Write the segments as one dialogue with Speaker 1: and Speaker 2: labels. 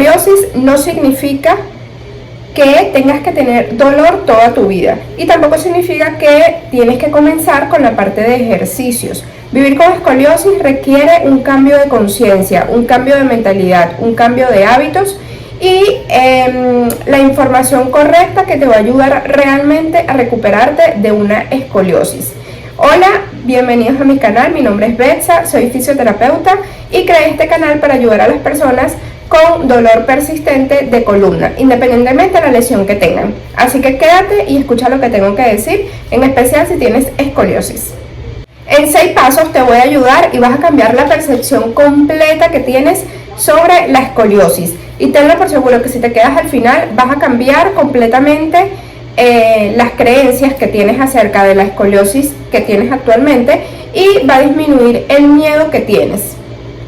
Speaker 1: escoliosis no significa que tengas que tener dolor toda tu vida, y tampoco significa que tienes que comenzar con la parte de ejercicios. Vivir con escoliosis requiere un cambio de conciencia, un cambio de mentalidad, un cambio de hábitos y la información correcta que te va a ayudar realmente a recuperarte de una escoliosis. Hola, bienvenidos a mi canal. Mi nombre es Betsa, soy fisioterapeuta y creé este canal para ayudar a las personas con dolor persistente de columna, independientemente de la lesión que tengan. Así que quédate y escucha lo que tengo que decir, en especial si tienes escoliosis. En 6 pasos te voy a ayudar y vas a cambiar la percepción completa que tienes sobre la escoliosis. Y tenlo por seguro que si te quedas al final vas a cambiar completamente las creencias que tienes acerca de la escoliosis que tienes actualmente, y va a disminuir el miedo que tienes.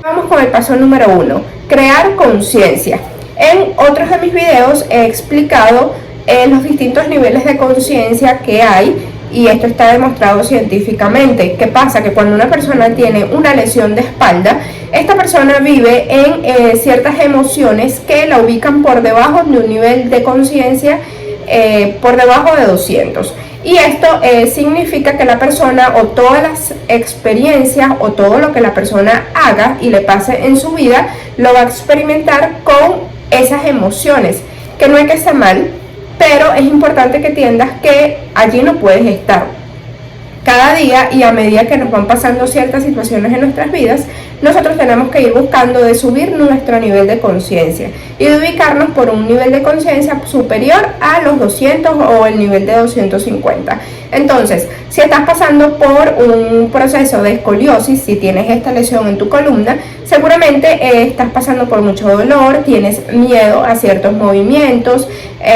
Speaker 1: Vamos con el paso número 1, crear conciencia. En otros de mis videos he explicado los distintos niveles de conciencia que hay, y esto está demostrado científicamente. ¿Qué pasa? Que cuando una persona tiene una lesión de espalda, esta persona vive en ciertas emociones que la ubican por debajo de un nivel de conciencia por debajo de 200. Y esto significa que la persona, o todas las experiencias o todo lo que la persona haga y le pase en su vida, lo va a experimentar con esas emociones, que no es que esté mal, pero es importante que entiendas que allí no puedes estar. Cada día y a medida que nos van pasando ciertas situaciones en nuestras vidas, nosotros tenemos que ir buscando de subir nuestro nivel de conciencia y de ubicarnos por un nivel de conciencia superior a los 200 o el nivel de 250. Entonces, si estás pasando por un proceso de escoliosis, si tienes esta lesión en tu columna, seguramente estás pasando por mucho dolor, tienes miedo a ciertos movimientos,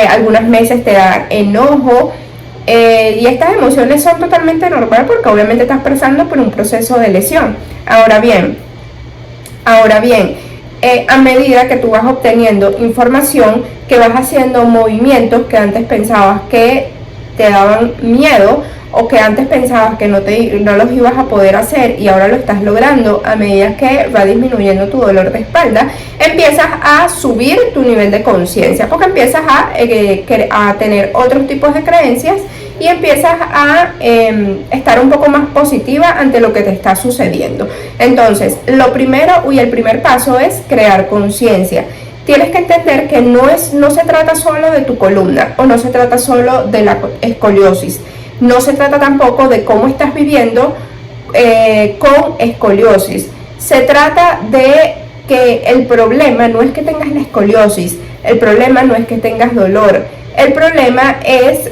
Speaker 1: algunas veces te da enojo. Y estas emociones son totalmente normales porque obviamente estás pasando por un proceso de lesión. Ahora bien, a medida que tú vas obteniendo información, que vas haciendo movimientos que antes pensabas que te daban miedo, o que antes pensabas que no los ibas a poder hacer y ahora lo estás logrando, a medida que va disminuyendo tu dolor de espalda, empiezas a subir tu nivel de conciencia, porque empiezas a tener otros tipos de creencias y empiezas a estar un poco más positiva ante lo que te está sucediendo. Entonces, lo primero y el primer paso es crear conciencia. Tienes que entender que no se trata solo de tu columna, o no se trata solo de la escoliosis. No se trata tampoco de cómo estás viviendo con escoliosis. Se trata de que el problema no es que tengas la escoliosis, el problema no es que tengas dolor, el problema es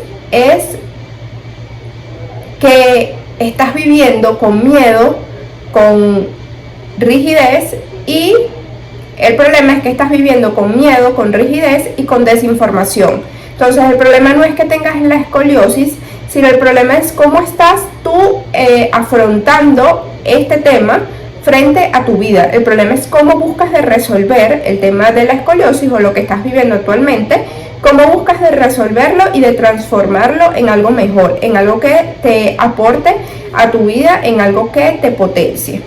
Speaker 1: que estás viviendo con miedo, con rigidez, y el problema es que estás viviendo con miedo, con rigidez y con desinformación. Entonces el problema no es que tengas la escoliosis, sino el problema es cómo estás tú afrontando este tema frente a tu vida. El problema es cómo buscas de resolver el tema de la escoliosis o lo que estás viviendo actualmente, cómo buscas de resolverlo y de transformarlo en algo mejor, en algo que te aporte a tu vida, en algo que te potencie.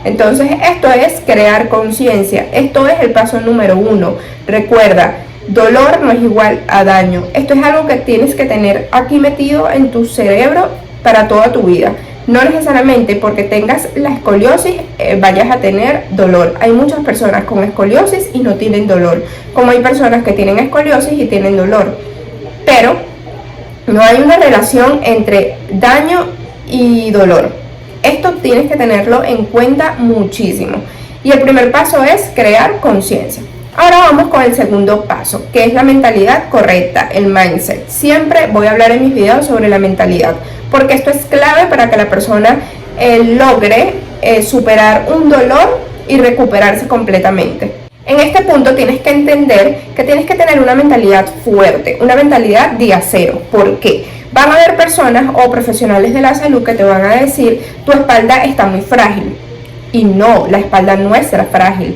Speaker 1: Entonces esto es crear conciencia, esto es el paso número 1. Recuerda, dolor no es igual a daño. Esto es algo que tienes que tener aquí metido en tu cerebro para toda tu vida. No necesariamente porque tengas la escoliosis vayas a tener dolor. Hay muchas personas con escoliosis y no tienen dolor, como hay personas que tienen escoliosis y tienen dolor. Pero no hay una relación entre daño y dolor. Esto tienes que tenerlo en cuenta muchísimo. Y el primer paso es crear conciencia. Ahora vamos con el segundo paso, que es la mentalidad correcta, el mindset. Siempre voy a hablar en mis videos sobre la mentalidad, porque esto es clave para que la persona logre superar un dolor y recuperarse completamente. En este punto tienes que entender que tienes que tener una mentalidad fuerte, una mentalidad de acero. ¿Por qué? Van a haber personas o profesionales de la salud que te van a decir, tu espalda está muy frágil. Y no, la espalda no es frágil.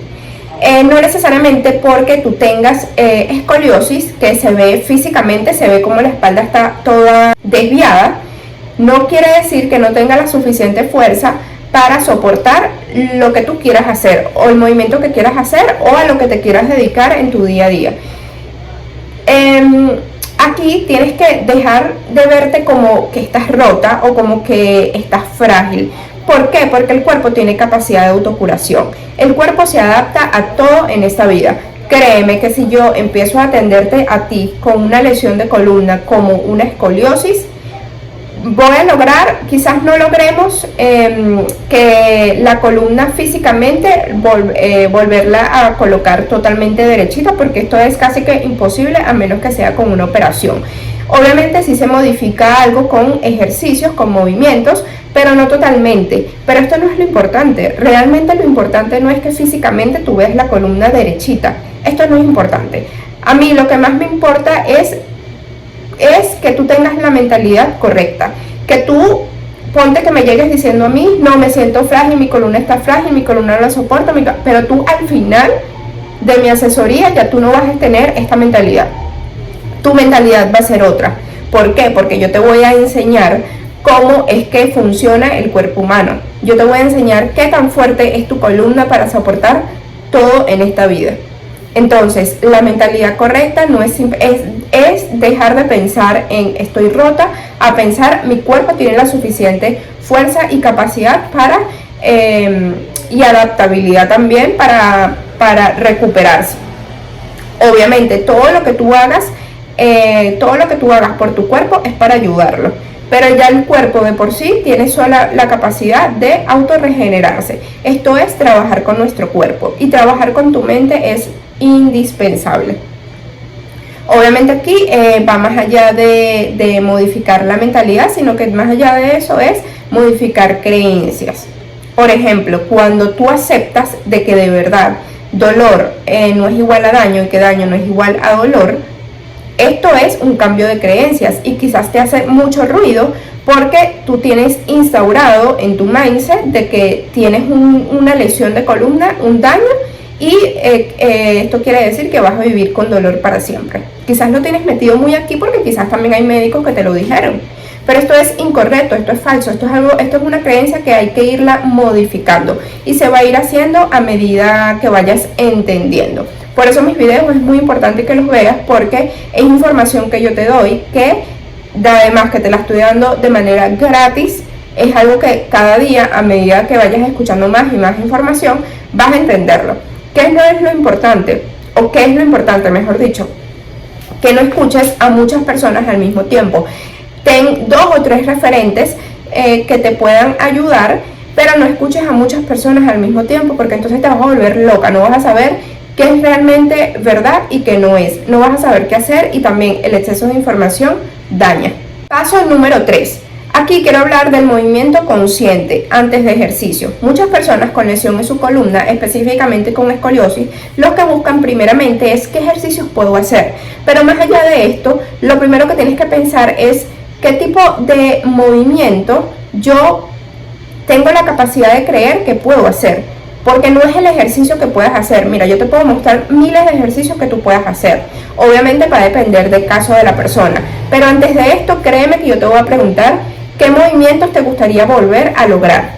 Speaker 1: No necesariamente porque tú tengas escoliosis, que se ve físicamente, se ve como la espalda está toda desviada, no quiere decir que no tenga la suficiente fuerza para soportar lo que tú quieras hacer, o el movimiento que quieras hacer, o a lo que te quieras dedicar en tu día a día. Aquí tienes que dejar de verte como que estás rota o como que estás frágil. ¿Por qué? Porque el cuerpo tiene capacidad de autocuración. El cuerpo se adapta a todo en esta vida. Créeme que si yo empiezo a atenderte a ti con una lesión de columna como una escoliosis, voy a lograr, quizás no logremos que la columna físicamente volverla a colocar totalmente derechita, porque esto es casi que imposible a menos que sea con una operación. Obviamente sí se modifica algo con ejercicios, con movimientos, pero no totalmente. Pero esto no es lo importante. Realmente lo importante no es que físicamente tú veas la columna derechita. Esto no es importante. A mí lo que más me importa es que tú tengas la mentalidad correcta, que tú, ponte que me llegues diciendo a mí, no, me siento frágil, mi columna está frágil, mi columna no la soporto, pero tú al final de mi asesoría ya tú no vas a tener esta mentalidad, tu mentalidad va a ser otra. ¿Por qué? Porque yo te voy a enseñar cómo es que funciona el cuerpo humano, yo te voy a enseñar qué tan fuerte es tu columna para soportar todo en esta vida. Entonces, la mentalidad correcta no es dejar de pensar en estoy rota, a pensar mi cuerpo tiene la suficiente fuerza y capacidad para y adaptabilidad también para recuperarse. Obviamente, todo lo que tú hagas por tu cuerpo es para ayudarlo. Pero ya el cuerpo de por sí tiene sola la capacidad de autorregenerarse. Esto es trabajar con nuestro cuerpo, y trabajar con tu mente es indispensable. Obviamente aquí va más allá de modificar la mentalidad, sino que más allá de eso es modificar creencias. Por ejemplo, cuando tú aceptas de que de verdad dolor no es igual a daño y que daño no es igual a dolor, esto es un cambio de creencias y quizás te hace mucho ruido porque tú tienes instaurado en tu mindset de que tienes una lesión de columna, un daño, y esto quiere decir que vas a vivir con dolor para siempre. Quizás lo tienes metido muy aquí porque quizás también hay médicos que te lo dijeron, pero esto es incorrecto, esto es falso, esto es una creencia que hay que irla modificando y se va a ir haciendo a medida que vayas entendiendo. Por eso mis videos es muy importante que los veas, porque es información que yo te doy, que además que te la estoy dando de manera gratis, es algo que cada día, a medida que vayas escuchando más y más información, vas a entenderlo. ¿Qué no es lo importante? ¿O qué es lo importante, mejor dicho? Que no escuches a muchas personas al mismo tiempo. Ten 2 o 3 referentes que te puedan ayudar, pero no escuches a muchas personas al mismo tiempo, porque entonces te vas a volver loca, no vas a saber qué es realmente verdad y qué no es. No vas a saber qué hacer, y también el exceso de información daña. Paso número 3. Aquí quiero hablar del movimiento consciente antes de ejercicio. Muchas personas con lesión en su columna, específicamente con escoliosis, lo que buscan primeramente es qué ejercicios puedo hacer. Pero más allá de esto, lo primero que tienes que pensar es qué tipo de movimiento yo tengo la capacidad de creer que puedo hacer. Porque no es el ejercicio que puedas hacer. Mira, yo te puedo mostrar miles de ejercicios que tú puedas hacer. Obviamente va a depender del caso de la persona. Pero antes de esto, créeme que yo te voy a preguntar qué movimientos te gustaría volver a lograr.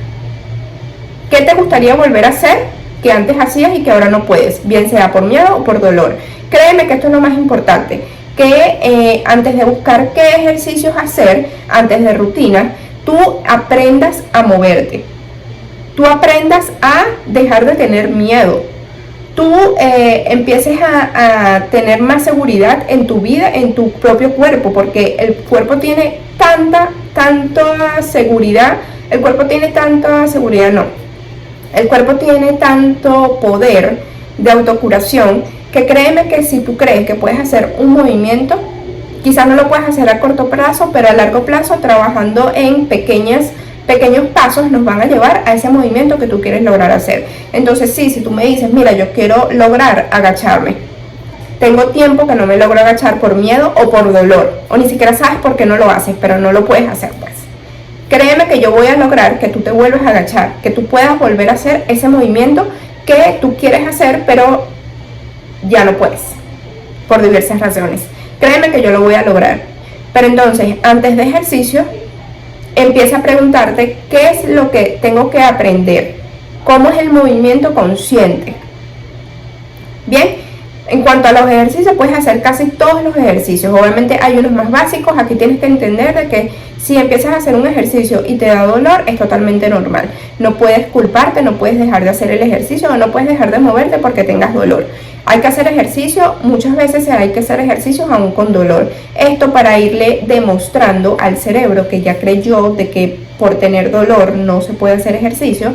Speaker 1: ¿Qué te gustaría volver a hacer que antes hacías y que ahora no puedes? Bien sea por miedo o por dolor. Créeme que esto es lo más importante. Que antes de buscar qué ejercicios hacer, antes de rutina, tú aprendas a moverte. Tú aprendas a dejar de tener miedo, tú empieces a tener más seguridad en tu vida, en tu propio cuerpo, porque el cuerpo tiene tanta seguridad, el cuerpo tiene tanto poder de autocuración, que créeme que si tú crees que puedes hacer un movimiento, quizás no lo puedes hacer a corto plazo, pero a largo plazo, trabajando en pequeños pasos, nos van a llevar a ese movimiento que tú quieres lograr hacer. Entonces sí, si tú me dices, mira, yo quiero lograr agacharme, tengo tiempo que no me logro agachar por miedo o por dolor, o ni siquiera sabes por qué no lo haces, pero no lo puedes hacer, pues créeme que yo voy a lograr que tú te vuelvas a agachar, que tú puedas volver a hacer ese movimiento que tú quieres hacer, pero ya no puedes, por diversas razones. Créeme que yo lo voy a lograr. Pero entonces, antes de ejercicio, empieza a preguntarte qué es lo que tengo que aprender, cómo es el movimiento consciente. Bien, en cuanto a los ejercicios, puedes hacer casi todos los ejercicios. Obviamente hay unos más básicos. Aquí tienes que entender de que si empiezas a hacer un ejercicio y te da dolor, es totalmente normal. No puedes culparte, no puedes dejar de hacer el ejercicio o no puedes dejar de moverte porque tengas dolor. Hay que hacer ejercicio, muchas veces hay que hacer ejercicios aún con dolor. Esto para irle demostrando al cerebro que ya creyó de que por tener dolor no se puede hacer ejercicio,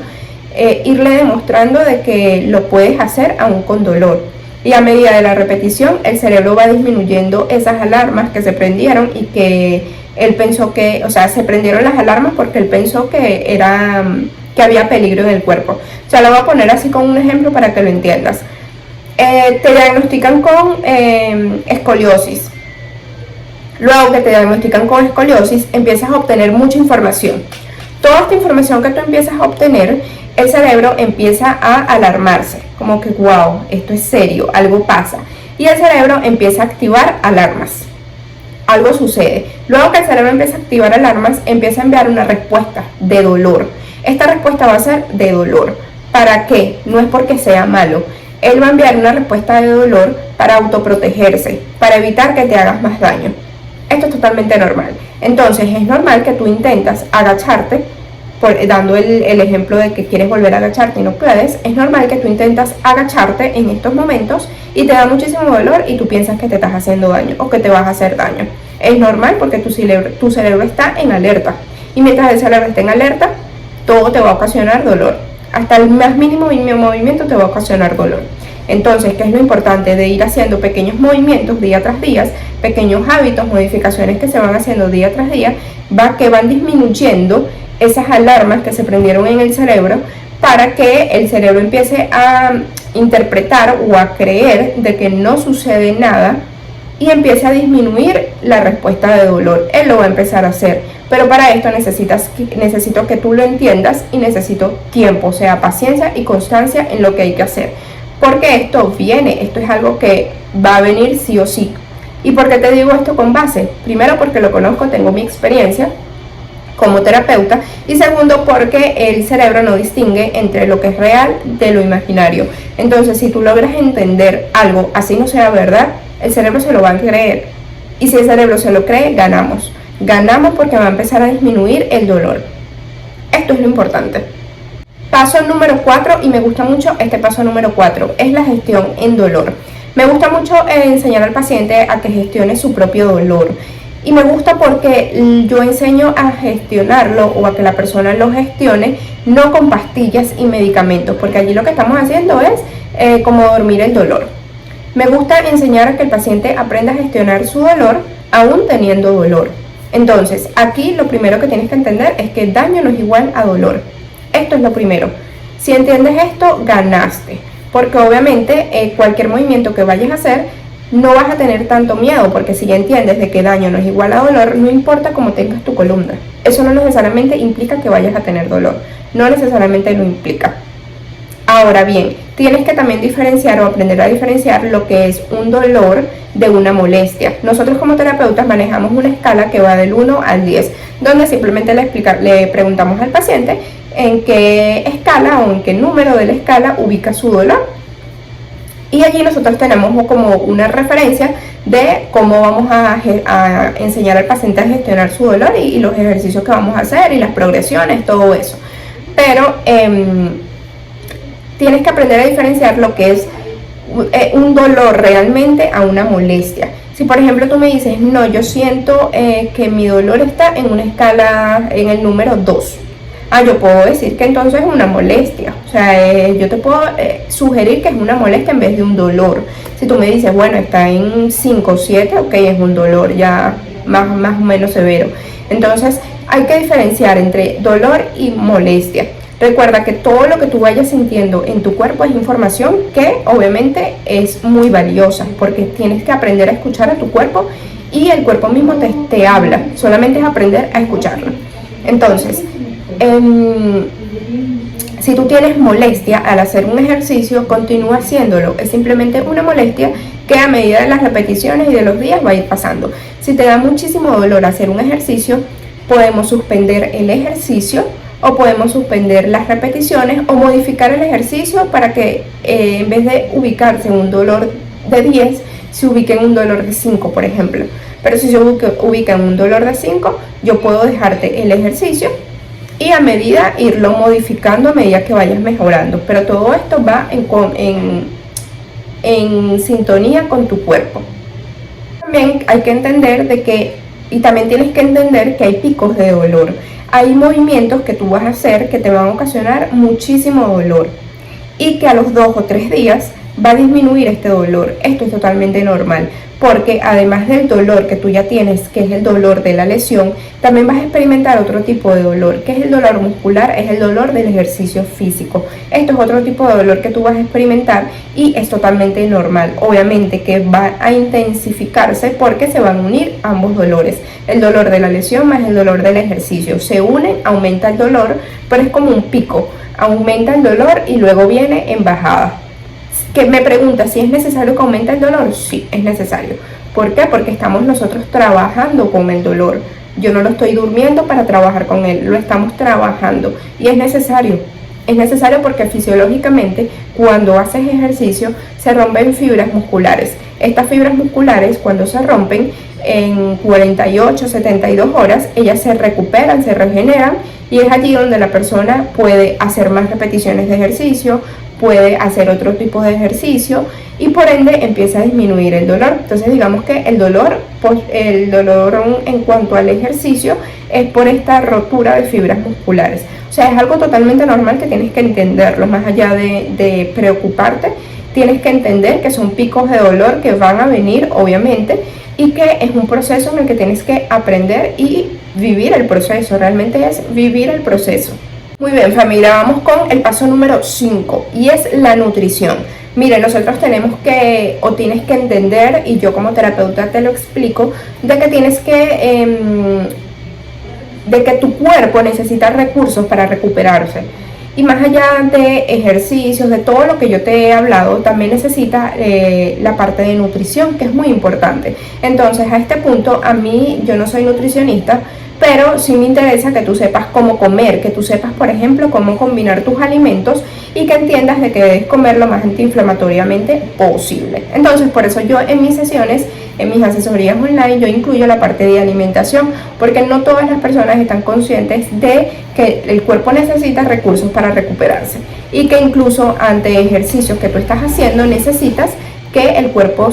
Speaker 1: irle demostrando de que lo puedes hacer aún con dolor. Y a medida de la repetición, el cerebro va disminuyendo esas alarmas que se prendieron y que él pensó que, o sea, se prendieron las alarmas porque él pensó que había peligro en el cuerpo. O sea, lo voy a poner así con un ejemplo para que lo entiendas. Te diagnostican con escoliosis. Luego que te diagnostican con escoliosis, empiezas a obtener mucha información. Toda esta información que tú empiezas a obtener, el cerebro empieza a alarmarse, como que wow, esto es serio, algo pasa. Y el cerebro empieza a activar alarmas. Algo sucede. Luego que el cerebro empieza a activar alarmas, empieza a enviar una respuesta de dolor. Esta respuesta va a ser de dolor. ¿Para qué? No es porque sea malo. Él va a enviar una respuesta de dolor para autoprotegerse, para evitar que te hagas más daño. Esto es totalmente normal. Entonces es normal que tú intentas agacharte, dando el ejemplo de que quieres volver a agacharte y no puedes. Es normal que tú intentas agacharte en estos momentos y te da muchísimo dolor y tú piensas que te estás haciendo daño o que te vas a hacer daño. Es normal porque tu cerebro está en alerta, y mientras el cerebro esté en alerta, todo te va a ocasionar dolor. Hasta el más mínimo movimiento te va a ocasionar dolor. Entonces, ¿qué es lo importante? De ir haciendo pequeños movimientos día tras día, pequeños hábitos, modificaciones que se van haciendo día tras día, que van disminuyendo esas alarmas que se prendieron en el cerebro, para que el cerebro empiece a interpretar o a creer de que no sucede nada y empiece a disminuir la respuesta de dolor. Él lo va a empezar a hacer, pero para esto necesito que tú lo entiendas y necesito tiempo, o sea, paciencia y constancia en lo que hay que hacer, porque esto es algo que va a venir sí o sí. ¿Y por qué te digo esto con base? Primero, porque lo conozco, tengo mi experiencia como terapeuta, y segundo, porque el cerebro no distingue entre lo que es real de lo imaginario. Entonces, si tú logras entender algo, así no sea verdad, el cerebro se lo va a creer, y si el cerebro se lo cree, ganamos porque va a empezar a disminuir el dolor. Esto es lo importante. Paso número 4, y me gusta mucho este paso número 4, es la gestión en dolor. Me gusta mucho enseñar al paciente a que gestione su propio dolor. Y me gusta porque yo enseño a gestionarlo, o a que la persona lo gestione, no con pastillas y medicamentos, porque allí lo que estamos haciendo es como dormir el dolor. Me gusta enseñar a que el paciente aprenda a gestionar su dolor aún teniendo dolor. Entonces, aquí lo primero que tienes que entender es que daño no es igual a dolor. Esto es lo primero. Si entiendes esto, ganaste, porque obviamente cualquier movimiento que vayas a hacer, no vas a tener tanto miedo, porque si ya entiendes de que daño no es igual a dolor, no importa cómo tengas tu columna. Eso no necesariamente implica que vayas a tener dolor, no necesariamente lo implica. Ahora bien, tienes que también diferenciar o aprender a diferenciar lo que es un dolor de una molestia. Nosotros como terapeutas manejamos una escala que va del 1 al 10, donde simplemente le preguntamos al paciente en qué escala o en qué número de la escala ubica su dolor. Y allí nosotros tenemos como una referencia de cómo vamos a enseñar al paciente a gestionar su dolor y los ejercicios que vamos a hacer y las progresiones, todo eso. Pero tienes que aprender a diferenciar lo que es un dolor realmente a una molestia. Si por ejemplo tú me dices, no, yo siento que mi dolor está en una escala, en el número 2. Yo puedo decir que entonces es una molestia. O sea, yo te puedo sugerir que es una molestia en vez de un dolor. Si tú me dices, bueno, está en 5 o 7, ok, es un dolor ya más o menos severo. Entonces, hay que diferenciar entre dolor y molestia. Recuerda que todo lo que tú vayas sintiendo en tu cuerpo es información que obviamente es muy valiosa, porque tienes que aprender a escuchar a tu cuerpo y el cuerpo mismo te habla. Solamente es aprender a escucharlo. Entonces, si tú tienes molestia al hacer un ejercicio, continúa haciéndolo. Es simplemente una molestia que a medida de las repeticiones y de los días va a ir pasando. Si te da muchísimo dolor hacer un ejercicio, podemos suspender el ejercicio o podemos suspender las repeticiones o modificar el ejercicio para que en vez de ubicarse en un dolor de 10, se ubique en un dolor de 5, por ejemplo. Pero si se ubica en un dolor de 5, yo puedo dejarte el ejercicio y a medida irlo modificando a medida que vayas mejorando. Pero todo esto va en sintonía con tu cuerpo. También hay que entender también tienes que entender que hay picos de dolor. Hay movimientos que tú vas a hacer que te van a ocasionar muchísimo dolor y que a los 2 o 3 días va a disminuir este dolor. Esto es totalmente normal, porque además del dolor que tú ya tienes, que es el dolor de la lesión, también vas a experimentar otro tipo de dolor, que es el dolor muscular, es el dolor del ejercicio físico. Esto es otro tipo de dolor que tú vas a experimentar y es totalmente normal. Obviamente que va a intensificarse porque se van a unir ambos dolores, el dolor de la lesión más el dolor del ejercicio. Se unen, aumenta el dolor, pero es como un pico, aumenta el dolor y luego viene en bajada. Que me pregunta si es necesario que aumente el dolor. Sí, es necesario. ¿Por qué? Porque estamos nosotros trabajando con el dolor. Yo no lo estoy durmiendo para trabajar con él, lo estamos trabajando y es necesario. Es necesario porque fisiológicamente cuando haces ejercicio se rompen fibras musculares. Estas fibras musculares cuando se rompen en 48, 72 horas, ellas se recuperan, se regeneran y es allí donde la persona puede hacer más repeticiones de ejercicio, puede hacer otro tipo de ejercicio y por ende empieza a disminuir el dolor. Entonces digamos que el dolor en cuanto al ejercicio es por esta rotura de fibras musculares. O sea, es algo totalmente normal que tienes que entenderlo, más allá de preocuparte, tienes que entender que son picos de dolor que van a venir obviamente y que es un proceso en el que tienes que aprender y vivir el proceso, realmente es vivir el proceso. Muy bien familia, vamos con el paso número 5 y es la nutrición. Mire, nosotros tienes que entender, y yo como terapeuta te lo explico, de que tu cuerpo necesita recursos para recuperarse. Y más allá de ejercicios, de todo lo que yo te he hablado, también necesita la parte de nutrición, que es muy importante. Entonces, a este punto, yo no soy nutricionista, pero sí me interesa que tú sepas cómo comer, que tú sepas, por ejemplo, cómo combinar tus alimentos y que entiendas de que debes comer lo más antiinflamatoriamente posible. Entonces, por eso yo en mis sesiones, en mis asesorías online, yo incluyo la parte de alimentación, porque no todas las personas están conscientes de que el cuerpo necesita recursos para recuperarse y que incluso ante ejercicios que tú estás haciendo necesitas que el cuerpo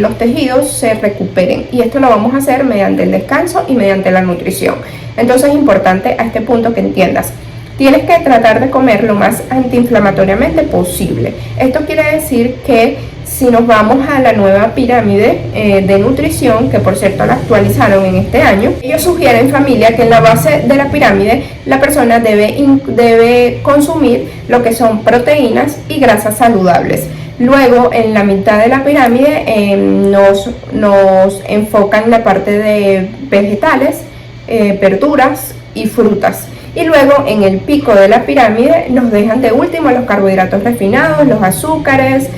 Speaker 1: los tejidos se recuperen, y esto lo vamos a hacer mediante el descanso y mediante la nutrición. Entonces es importante a este punto que entiendas, tienes que tratar de comer lo más antiinflamatoriamente posible. Esto quiere decir que si nos vamos a la nueva pirámide de nutrición, que por cierto la actualizaron en este año, ellos sugieren, familia, que en la base de la pirámide la persona debe consumir lo que son proteínas y grasas saludables. Luego, en la mitad de la pirámide nos enfocan la parte de vegetales, verduras y frutas. Y luego, en el pico de la pirámide, nos dejan de último los carbohidratos refinados, los azúcares,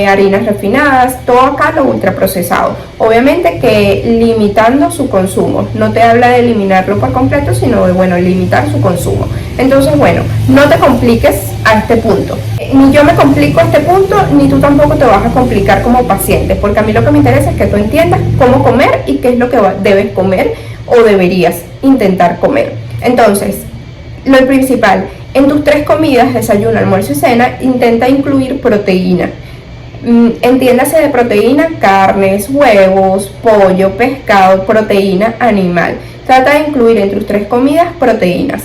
Speaker 1: harinas refinadas, todo acá lo ultraprocesado. Obviamente que limitando su consumo. No te habla de eliminarlo por completo, sino de, limitar su consumo. Entonces, no te compliques a este punto. Ni yo me complico a este punto, ni tú tampoco te vas a complicar como paciente, porque a mí lo que me interesa es que tú entiendas cómo comer y qué es lo que debes comer o deberías intentar comer. Entonces, lo principal, en tus 3 comidas, desayuno, almuerzo y cena, intenta incluir proteína. Entiéndase de proteína, carnes, huevos, pollo, pescado, proteína animal. Trata de incluir en tus 3 comidas proteínas.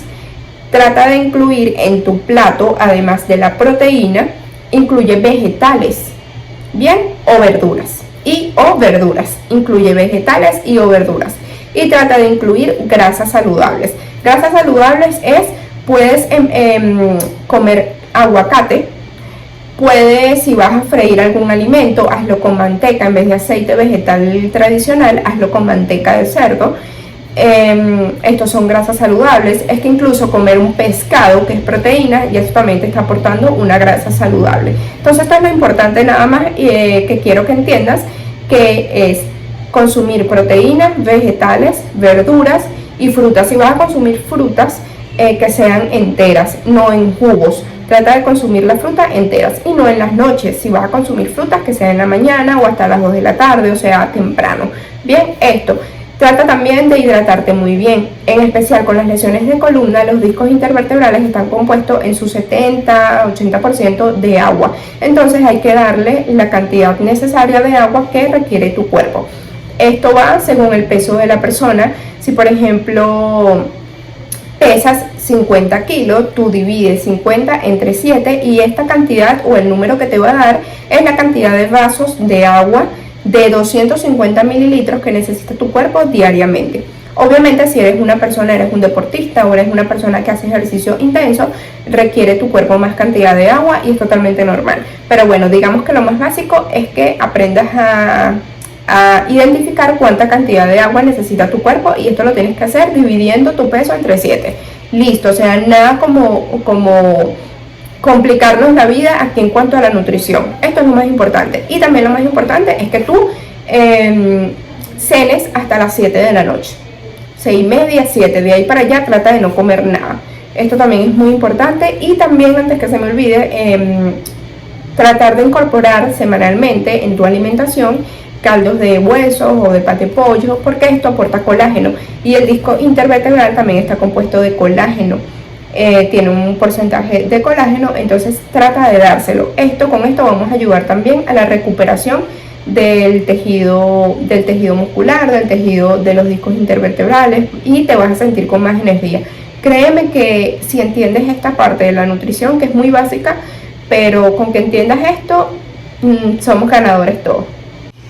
Speaker 1: Trata de incluir en tu plato, además de la proteína, incluye vegetales, ¿bien? O verduras. Incluye vegetales y o verduras. Y trata de incluir grasas saludables. Grasas saludables puedes comer aguacate. Puedes, si vas a freír algún alimento, hazlo con manteca en vez de aceite vegetal tradicional, hazlo con manteca de cerdo. Estos son grasas saludables. Es que incluso comer un pescado, que es proteína, y esto también te está aportando una grasa saludable. Entonces esto es lo importante nada más que quiero que entiendas, que es consumir proteínas, vegetales, verduras y frutas. Si vas a consumir frutas, que sean enteras, no en jugos. Trata de consumir las frutas enteras y no en las noches. Si vas a consumir frutas, que sea en la mañana o hasta las 2 de la tarde, o sea, temprano. Bien, esto. Trata también de hidratarte muy bien, en especial con las lesiones de columna. Los discos intervertebrales están compuestos en su 70-80% de agua, entonces hay que darle la cantidad necesaria de agua que requiere tu cuerpo. Esto va según el peso de la persona. Si por ejemplo pesas 50 kilos, tú divides 50 entre 7 y esta cantidad o el número que te va a dar es la cantidad de vasos de agua de 250 mililitros que necesita tu cuerpo diariamente. Obviamente si eres una persona, eres un deportista o eres una persona que hace ejercicio intenso, requiere tu cuerpo más cantidad de agua y es totalmente normal. Pero bueno, digamos que lo más básico es que aprendas a identificar cuánta cantidad de agua necesita tu cuerpo, y esto lo tienes que hacer dividiendo tu peso entre 7. Listo, o sea, nada como complicarnos la vida aquí en cuanto a la nutrición. Esto es lo más importante. Y también lo más importante es que tú cenes hasta las 7 de la noche. 6:30, 7. De ahí para allá trata de no comer nada. Esto también es muy importante. Y también, antes que se me olvide, tratar de incorporar semanalmente en tu alimentación caldos de huesos o de pate pollo, porque esto aporta colágeno y el disco intervertebral también está compuesto de colágeno. Tiene un porcentaje de colágeno, entonces trata de dárselo. Con esto vamos a ayudar también a la recuperación del tejido muscular, del tejido de los discos intervertebrales, y te vas a sentir con más energía. Créeme que si entiendes esta parte de la nutrición, que es muy básica, pero con que entiendas esto, somos ganadores todos.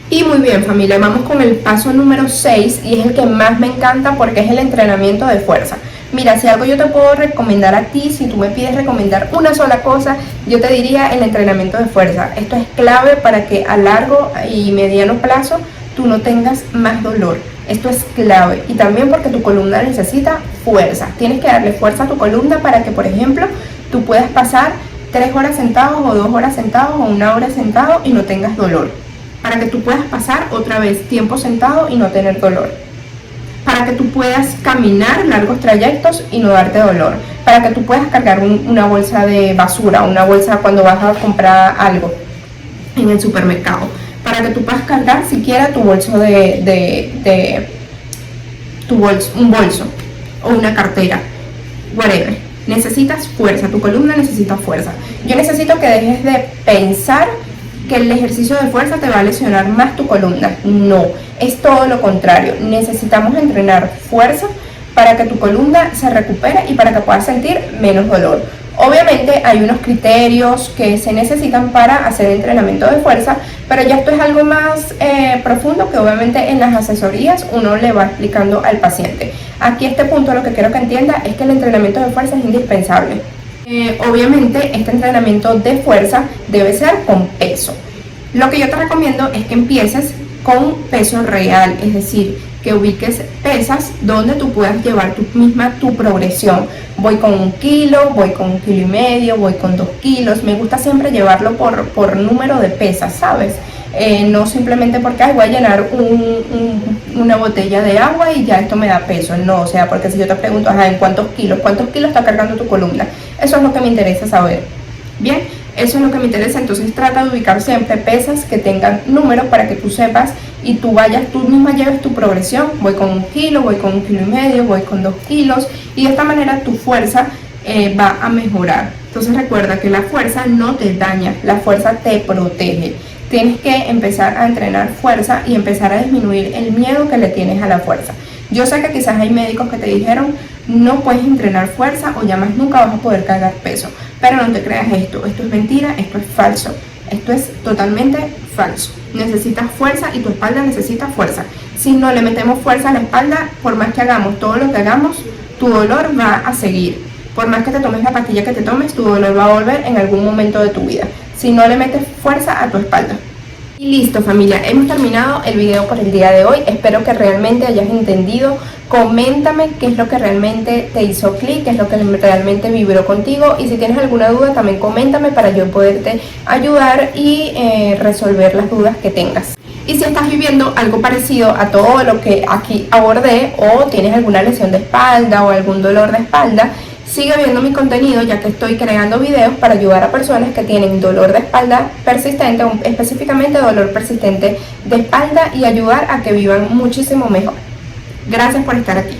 Speaker 1: Y muy bien, familia, vamos con el paso número 6, y es el que más me encanta porque es el entrenamiento de fuerza. Mira, si algo yo te puedo recomendar a ti, si tú me pides recomendar una sola cosa, yo te diría el entrenamiento de fuerza. Esto es clave para que a largo y mediano plazo tú no tengas más dolor. Esto es clave, y también porque tu columna necesita fuerza. Tienes que darle fuerza a tu columna para que, por ejemplo, tú puedas pasar 3 horas sentados o 2 horas sentados o 1 hora sentado y no tengas dolor. Para que tú puedas pasar otra vez tiempo sentado y no tener dolor. Para que tú puedas caminar largos trayectos y no darte dolor. Para que tú puedas cargar una bolsa de basura, una bolsa cuando vas a comprar algo en el supermercado. Para que tú puedas cargar siquiera tu bolso un bolso o una cartera, whatever. Necesitas fuerza, tu columna necesita fuerza. Yo necesito que dejes de pensar que el ejercicio de fuerza te va a lesionar más tu columna. No, es todo lo contrario. Necesitamos entrenar fuerza para que tu columna se recupere y para que puedas sentir menos dolor. Obviamente hay unos criterios que se necesitan para hacer entrenamiento de fuerza, pero ya esto es algo más profundo que obviamente en las asesorías uno le va explicando al paciente. Aquí este punto lo que quiero que entienda es que el entrenamiento de fuerza es indispensable. Obviamente este entrenamiento de fuerza debe ser con peso. Lo que yo te recomiendo es que empieces con peso real, es decir, que ubiques pesas donde tú puedas llevar tú misma tu progresión. Voy con 1 kilo, voy con 1,5 kilos, voy con 2 kilos. Me gusta siempre llevarlo por número de pesas, ¿sabes? No simplemente porque voy a llenar una botella de agua y ya esto me da peso. No, o sea, porque si yo te pregunto, ¿en cuántos kilos está cargando tu columna? Eso es lo que me interesa saber. Bien, eso es lo que me interesa. Entonces trata de ubicar siempre pesas que tengan números para que tú sepas y tú misma lleves tu progresión. Voy con 1 kilo, voy con 1,5 kilos, voy con 2 kilos, y de esta manera tu fuerza va a mejorar. Entonces recuerda que la fuerza no te daña, la fuerza te protege. Tienes que empezar a entrenar fuerza y empezar a disminuir el miedo que le tienes a la fuerza. Yo sé que quizás hay médicos que te dijeron no puedes entrenar fuerza o ya más nunca vas a poder cargar peso, pero no te creas esto es mentira, esto es falso, esto es totalmente falso. Necesitas fuerza y tu espalda necesita fuerza. Si no le metemos fuerza a la espalda, por más que hagamos todo lo que hagamos, tu dolor va a seguir. Por más que te tomes la pastilla que te tomes, tu dolor va a volver en algún momento de tu vida, si no le metes fuerza a tu espalda. Y listo, familia, hemos terminado el video por el día de hoy. Espero que realmente hayas entendido. Coméntame qué es lo que realmente te hizo clic, qué es lo que realmente vibró contigo, y si tienes alguna duda también coméntame para yo poderte ayudar y resolver las dudas que tengas. Y si estás viviendo algo parecido a todo lo que aquí abordé, o tienes alguna lesión de espalda o algún dolor de espalda, Sigue viendo mi contenido, ya que estoy creando videos para ayudar a personas que tienen dolor de espalda persistente, específicamente dolor persistente de espalda, y ayudar a que vivan muchísimo mejor. Gracias por estar aquí.